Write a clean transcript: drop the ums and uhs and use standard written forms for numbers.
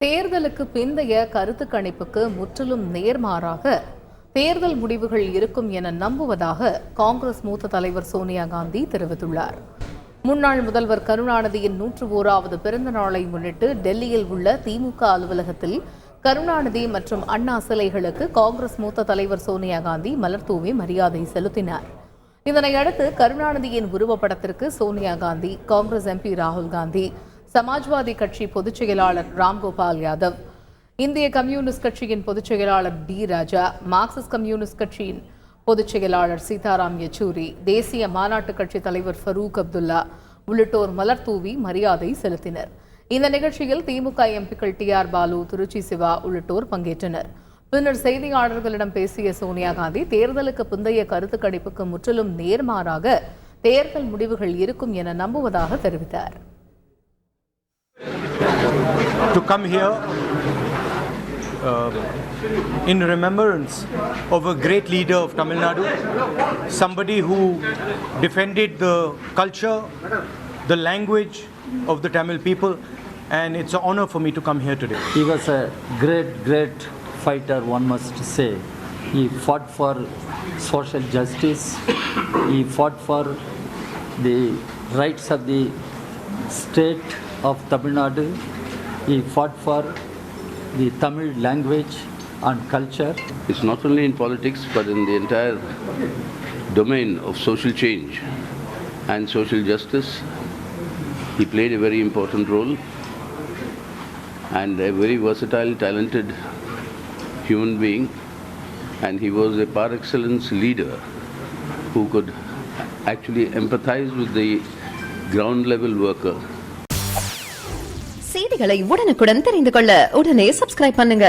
தேர்தலுக்கு பிந்தைய கருத்து கணிப்புக்கு முற்றிலும் நேர்மாறாக தேர்தல் முடிவுகள் இருக்கும் என நம்புவதாக காங்கிரஸ் மூத்த தலைவர் சோனியா காந்தி தெரிவித்துள்ளார். முன்னாள் முதல்வர் கருணாநிதியின் 101வது பிறந்த நாளை முன்னிட்டு டெல்லியில் உள்ள திமுக அலுவலகத்தில் கருணாநிதி மற்றும் அண்ணா சிலைகளுக்கு காங்கிரஸ் மூத்த தலைவர் சோனியா காந்தி மலர்தூவி மரியாதை செலுத்தினார். இதனையடுத்து கருணாநிதியின் உருவப்படத்திற்கு சோனியா காந்தி, காங்கிரஸ் எம்பி ராகுல் காந்தி, சமாஜ்வாதி கட்சி பொதுச் செயலாளர் ராம்கோபால் யாதவ், இந்திய கம்யூனிஸ்ட் கட்சியின் பொதுச் செயலாளர் டி ராஜா, மார்க்சிஸ்ட் கம்யூனிஸ்ட் கட்சியின் பொதுச் செயலாளர் சீதாராம் யெச்சூரி, தேசிய மாநாட்டு கட்சி தலைவர் ஃபரூக் அப்துல்லா உள்ளிட்டோர் மலர்தூவி மரியாதை செலுத்தினர். இந்த நிகழ்ச்சியில் திமுக எம்பிக்கள் TR பாலு, திருச்சி சிவா உள்ளிட்டோர் பங்கேற்றனர். பின்னர் செய்தியாளர்களிடம் பேசிய சோனியா காந்தி, தேர்தலுக்கு பிந்தைய கருத்து கணிப்புக்கு முற்றிலும் நேர்மாறாக தேர்தல் முடிவுகள் இருக்கும் என நம்புவதாக தெரிவித்தார். To come here in remembrance of a great leader of Tamil Nadu, somebody who defended the culture, the language of the Tamil people, and it's an honor for me to come here today. He was a great fighter, one must say. He fought for social justice. He fought for the rights of the state of Tamil Nadu. He fought for the Tamil language and culture. It's not only in politics but in the entire domain of social change and social justice. He played a very important role and a very versatile, talented human being, and he was a par excellence leader who could actually empathize with the ground level worker. செய்திகளை உடனுக்குடன் தெரிந்து கொள்ள உடனே subscribe பண்ணுங்க.